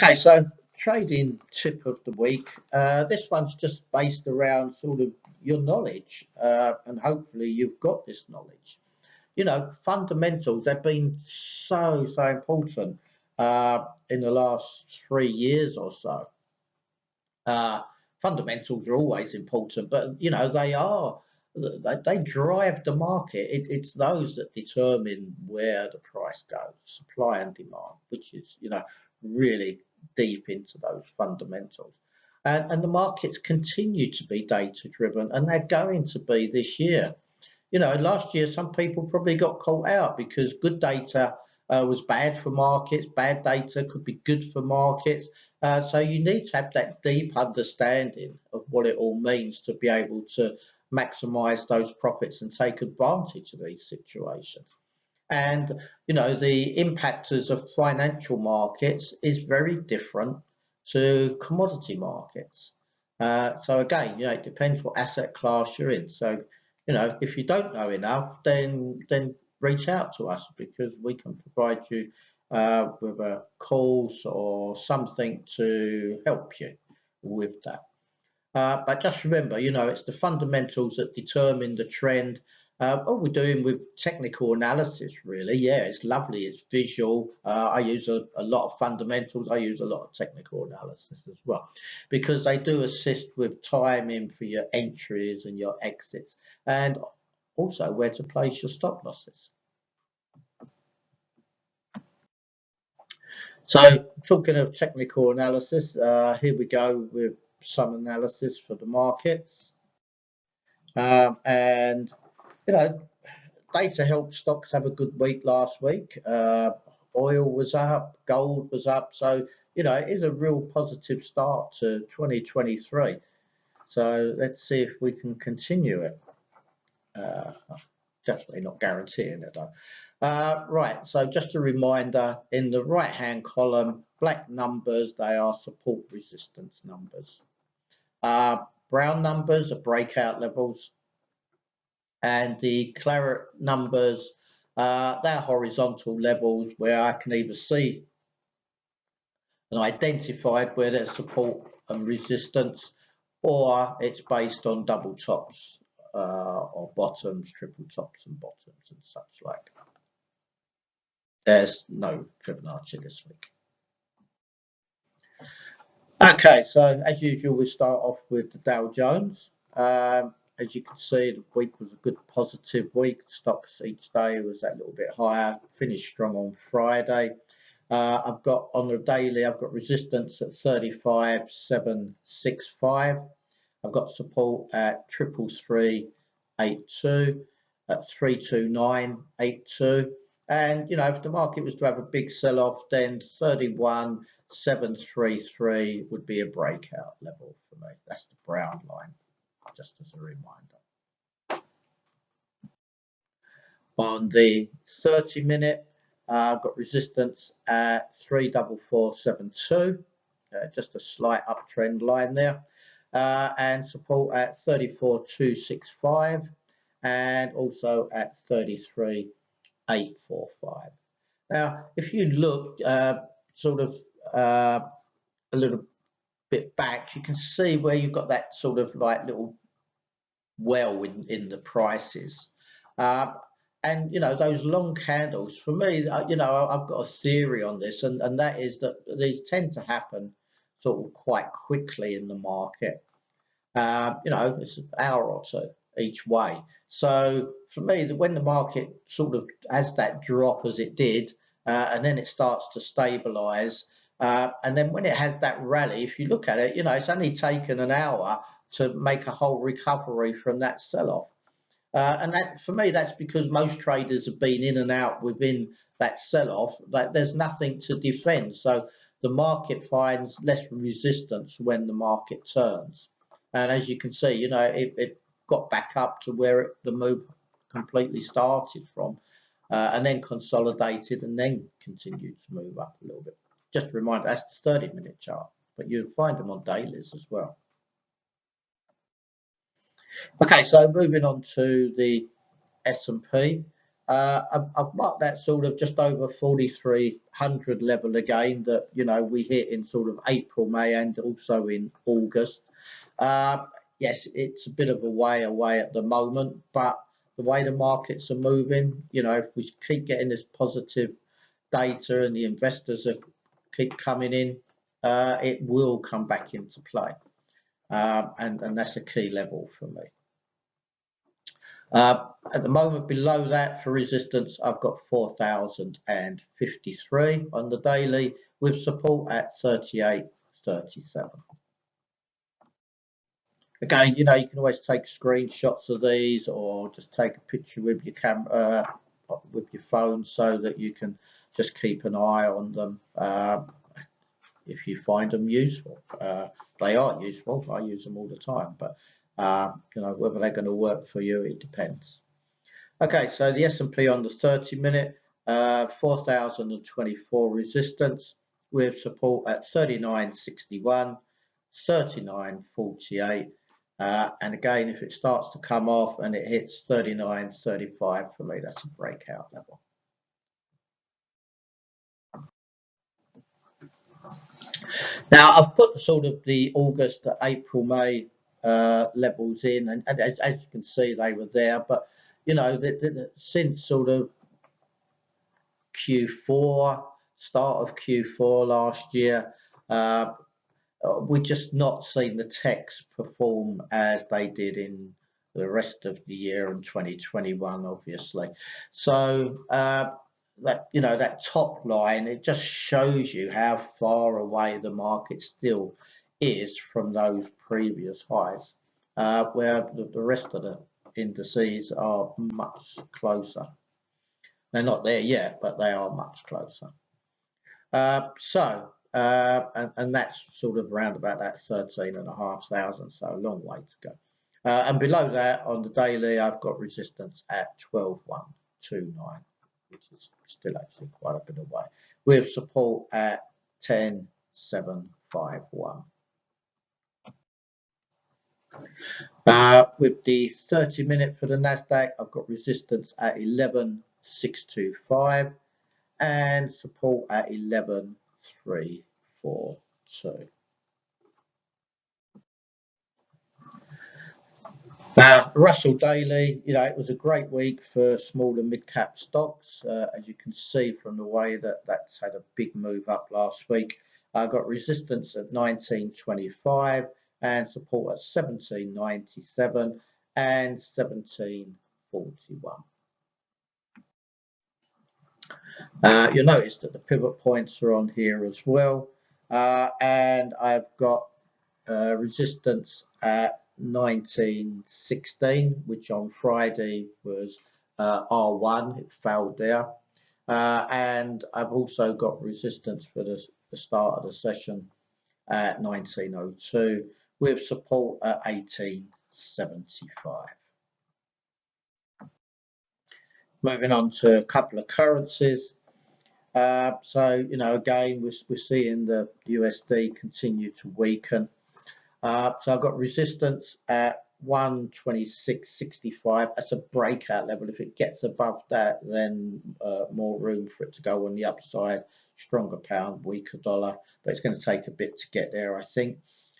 Okay, so trading tip of the week. This one's just based around sort of your knowledge, and hopefully you've got this knowledge. Fundamentals have been so important in the last 3 years or so. Uh, Fundamentals are always important, but they drive the market. It's those that determine where the price goes, supply and demand, which is really deep into those fundamentals. And the markets continue to be data driven, and they're going to be this year. Last year some people probably got caught out because good data was bad for markets, bad data could be good for markets. So you need to have that deep understanding of what it all means to be able to maximize those profits and take advantage of these situations. And the impactors of financial markets is very different to commodity markets. So again, it depends what asset class you're in. So if you don't know enough, then reach out to us, because we can provide you with a course or something to help you with that. But just remember, it's the fundamentals that determine the trend. All we're doing with technical analysis, really, yeah, it's lovely, it's visual. I use a lot of fundamentals. I use a lot of technical analysis as well, because they do assist with timing for your entries and your exits, and also where to place your stop losses. So talking of technical analysis, here we go with some analysis for the markets. And data helped stocks have a good week last week. Oil was up, gold was up, so it is a real positive start to 2023. So let's see if we can continue it. Definitely not guaranteeing it though. Right, so just a reminder, in the right hand column, black numbers, they are support resistance numbers. Brown numbers are breakout levels, and the claret numbers, they're horizontal levels where I can either see and identified where there's support and resistance, or it's based on double tops or bottoms, triple tops and bottoms and such like. There's no Fibonacci this week. Okay, so as usual, we start off with the Dow Jones. As you can see, the week was a good positive week. Stocks each day was that little bit higher, finished strong on Friday. I've got on the daily, I've got resistance at 35,765. I've got support at 33,382, at 329,82. And if the market was to have a big sell-off, then 31,733 would be a breakout level for me. That's the brown line, just as a reminder. On the 30-minute, I've got resistance at 34472, just a slight uptrend line there, and support at 34265, and also at 33,845. Now, if you look sort of a little bit back, you can see where you've got that sort of like little well in the prices. And those long candles, for me, I've got a theory on this, and that is that these tend to happen sort of quite quickly in the market. It's an hour or two each way. So for me, when the market sort of has that drop as it did, and then it starts to stabilize, and then when it has that rally, if you look at it, it's only taken an hour to make a whole recovery from that sell-off. And that, for me, that's because most traders have been in and out within that sell-off. Like, there's nothing to defend. So the market finds less resistance when the market turns. And as you can see, it got back up to where the move completely started from, and then consolidated and then continued to move up a little bit. Just a reminder, that's the 30-minute chart, but you'll find them on dailies as well. Okay, so moving on to the S&P. I've marked that sort of just over 4,300 level again that, we hit in sort of April, May, and also in August. Yes, it's a bit of a way away at the moment, but the way the markets are moving, if we keep getting this positive data and the investors keep coming in, it will come back into play. And that's a key level for me. At the moment, below that for resistance, I've got 4,053 on the daily with support at 38.37. Again, you can always take screenshots of these or just take a picture with your camera, with your phone, so that you can just keep an eye on them if you find them useful. They are useful. I use them all the time, but whether they're going to work for you, it depends. Okay, so the S&P on the 30-minute, 4,024 resistance with support at 39.61, 39.48, and again, if it starts to come off and it hits 39.35, for me, that's a breakout level. Now, I've put sort of the August to April, May levels in, and as you can see, they were there, but since sort of Q4, start of Q4 last year, we've just not seen the techs perform as they did in the rest of the year in 2021, obviously. So that top line, it just shows you how far away the market still is from those previous highs, where the rest of the indices are much closer. They're not there yet, but they are much closer. And that's sort of around about that 13,500, so a long way to go. And below that on the daily, I've got resistance at 12,129, which is still actually quite a bit away, with support at 10,751. With the 30-minute for the Nasdaq, I've got resistance at 11,625 and support at 11,342. Now, Russell Daily, it was a great week for small and mid-cap stocks. As you can see from the way that's had a big move up last week. I got resistance at 1925 and support at 1797 and 1741. You'll notice that the pivot points are on here as well, and I've got resistance at 1916, which on Friday was R1, it failed there, and I've also got resistance for the start of the session at 1902 with support at 1875. Moving on to a couple of currencies. So, again, we're seeing the USD continue to weaken. So I've got resistance at 126.65. That's a breakout level. If it gets above that, then more room for it to go on the upside. Stronger pound, weaker dollar, but it's going to take a bit to get there, I think.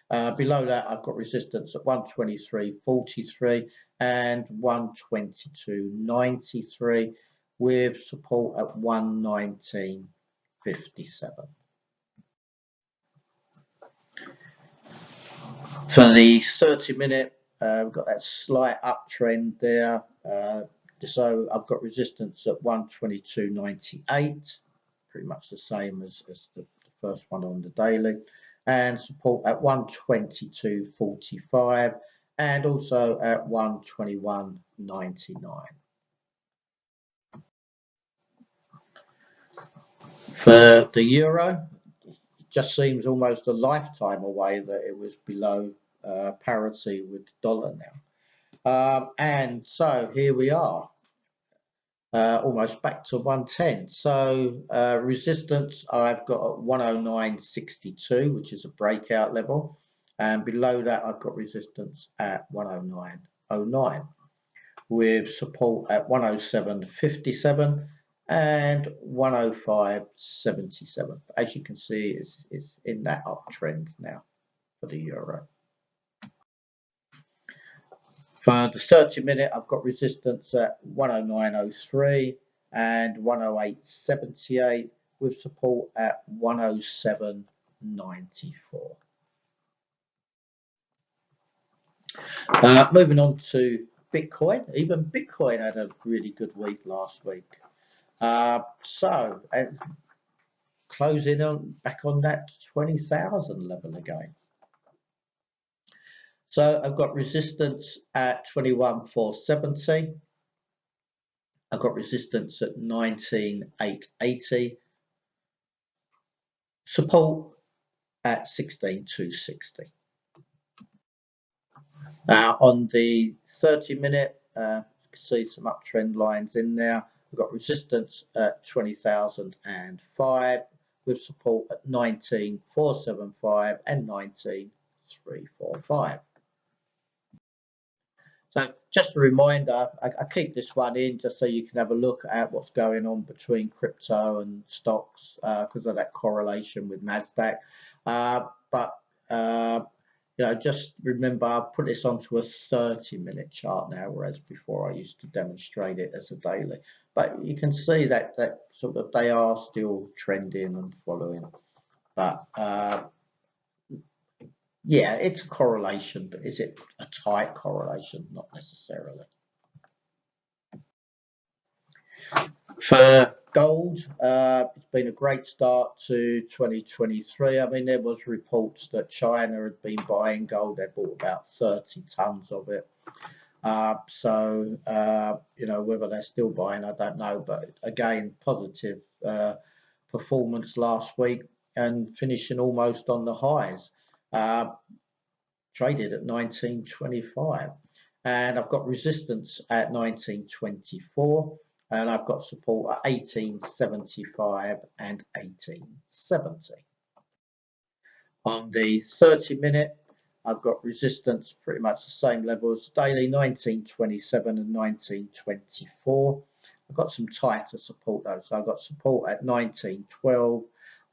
Below that, I've got resistance at 123.43 and 122.93 with support at 119.57. For the 30-minute, we've got that slight uptrend there. So I've got resistance at 122.98, pretty much the same as the first one on the daily, and support at 122.45 and also at 121.99. For the euro, it just seems almost a lifetime away that it was below parity with the dollar now. And so here we are, almost back to 110. So resistance I've got at 109.62, which is a breakout level. And below that, I've got resistance at 109.09. with support at 107.57 and 105.77. As you can see, it's in that uptrend now for the euro. For the 30-minute, I've got resistance at 109.03 and 108.78 with support at 107.94. Moving on to Bitcoin. Even Bitcoin had a really good week last week. Closing on back on that 20,000 level again. So I've got resistance at 21,470. I've got resistance at 19,880. Support at 16,260. On the 30-minute, you can see some uptrend lines in there. We've got resistance at 20,005 with support at 19,475 and 19,345. So just a reminder, I keep this one in just so you can have a look at what's going on between crypto and stocks because of that correlation with NASDAQ. Just remember, I'll put this onto a 30-minute chart now, whereas before I used to demonstrate it as a daily. But you can see that sort of they are still trending and following. But yeah, it's a correlation, but is it a tight correlation? Not necessarily. For gold, it's been a great start to 2023. I mean, there was reports that China had been buying gold. They bought about 30 tons of it. Whether they're still buying, I don't know. But again, positive performance last week and finishing almost on the highs. Traded at 19.25, and I've got resistance at 19.24, and I've got support at 18.75 and 18.70. On the 30-minute, I've got resistance pretty much the same level as daily, 19.27 and 19.24. I've got some tighter support though, so I've got support at 19.12,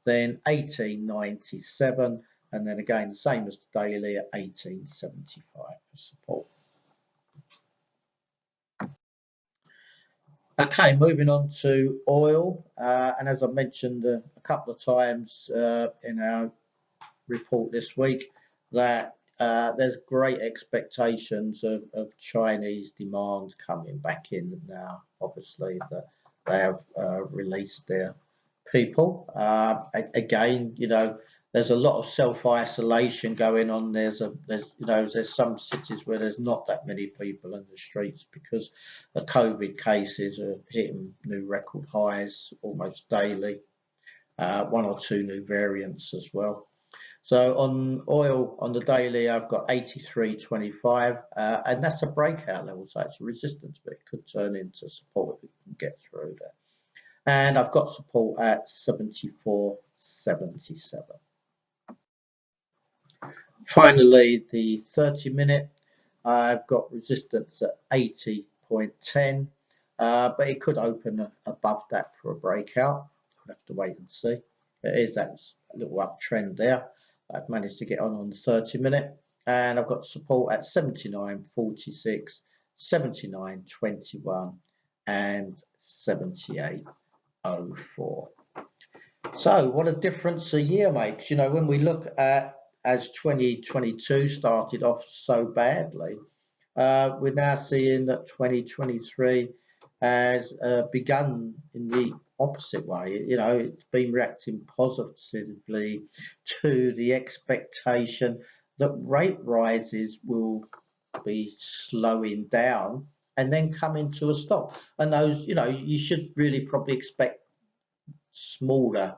then 18.97. And then again, the same as the daily at 18.75 for support. Okay, moving on to oil. And as I mentioned a couple of times in our report this week, that there's great expectations of Chinese demand coming back in now. Obviously, that they have released their people. Again, there's a lot of self-isolation going on. There's some cities where there's not that many people in the streets because the COVID cases are hitting new record highs almost daily. 1 or 2 new variants as well. So on oil, on the daily, I've got 83.25, and that's a breakout level, so it's a resistance, but it could turn into support if it can get through there. And I've got support at 74.77. Finally, the 30-minute, I've got resistance at 80.10, but it could open above that for a breakout. We'll have to wait and see. There is that little uptrend there. I've managed to get on the 30-minute, and I've got support at 79.46, 79.21, and 78.04. So what a difference a year makes. When we look at as 2022 started off so badly, we're now seeing that 2023 has begun in the opposite way. It's been reacting positively to the expectation that rate rises will be slowing down and then coming to a stop. And those, you should really probably expect smaller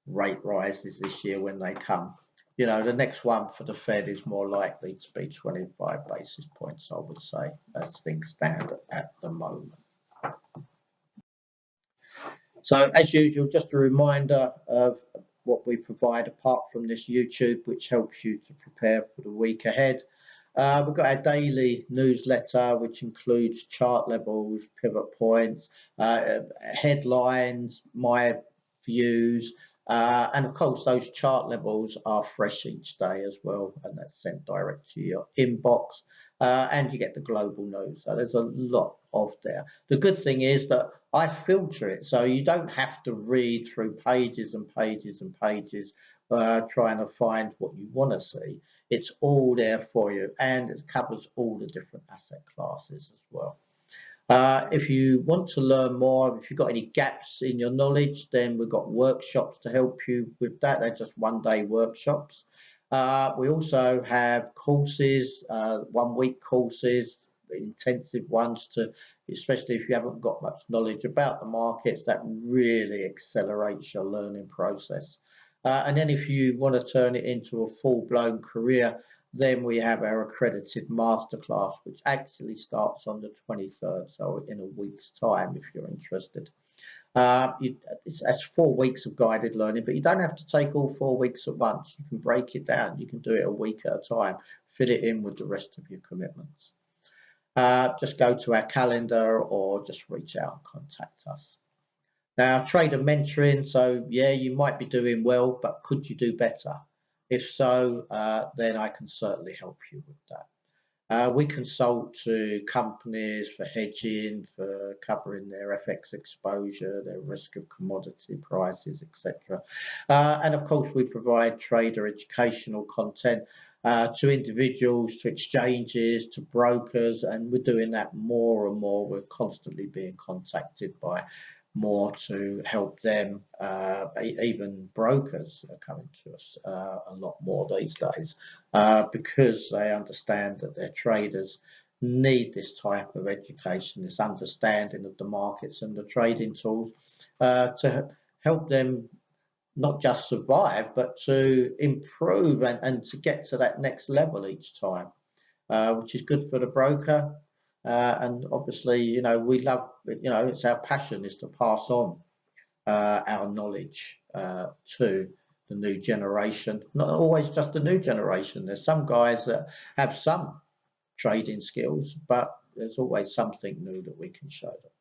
rate rises this year when they come. The next one for the Fed is more likely to be 25 basis points, I would say, as things stand at the moment. So as usual, just a reminder of what we provide apart from this YouTube, which helps you to prepare for the week ahead. We've got our daily newsletter, which includes chart levels, pivot points, headlines, my views, and of course those chart levels are fresh each day as well, and that's sent direct to your inbox. And you get the global news. So there's a lot of there. The good thing is that I filter it, so you don't have to read through pages and pages and pages trying to find what you want to see. It's all there for you, and it covers all the different asset classes as well. If you want to learn more, if you've got any gaps in your knowledge, then we've got workshops to help you with that. They're just one-day workshops. We also have courses, 1 week courses, intensive ones to, especially if you haven't got much knowledge about the markets, that really accelerates your learning process. And then if you want to turn it into a full-blown career, then we have our accredited masterclass, which actually starts on the 23rd, so in a week's time, if you're interested. That's 4 weeks of guided learning, but you don't have to take all 4 weeks at once. You can break it down. You can do it a week at a time, fit it in with the rest of your commitments. Just go to our calendar or just reach out and contact us. Now, trader mentoring, so yeah, you might be doing well, but could you do better? If so, then I can certainly help you with that. We consult to companies for hedging, for covering their FX exposure, their risk of commodity prices, etc. And of course, we provide trader educational content to individuals, to exchanges, to brokers, and we're doing that more and more. We're constantly being contacted by more to help them. Even brokers are coming to us a lot more these days because they understand that their traders need this type of education, this understanding of the markets and the trading tools to help them not just survive, but to improve and to get to that next level each time, which is good for the broker. And obviously, you know, we love, you know, it's our passion is to pass on our knowledge to the new generation. Not always just the new generation. There's some guys that have some trading skills, but there's always something new that we can show them.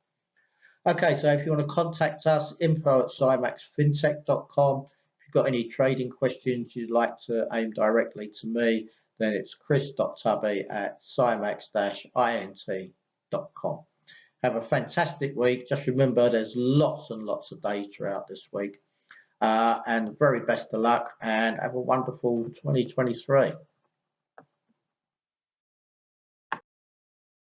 Okay, so if you want to contact us, info@symaxfintech.com. If you've got any trading questions you'd like to aim directly to me, then it's chris.tubby@symax-int.com. Have a fantastic week. Just remember, there's lots and lots of data out this week. And very best of luck and have a wonderful 2023.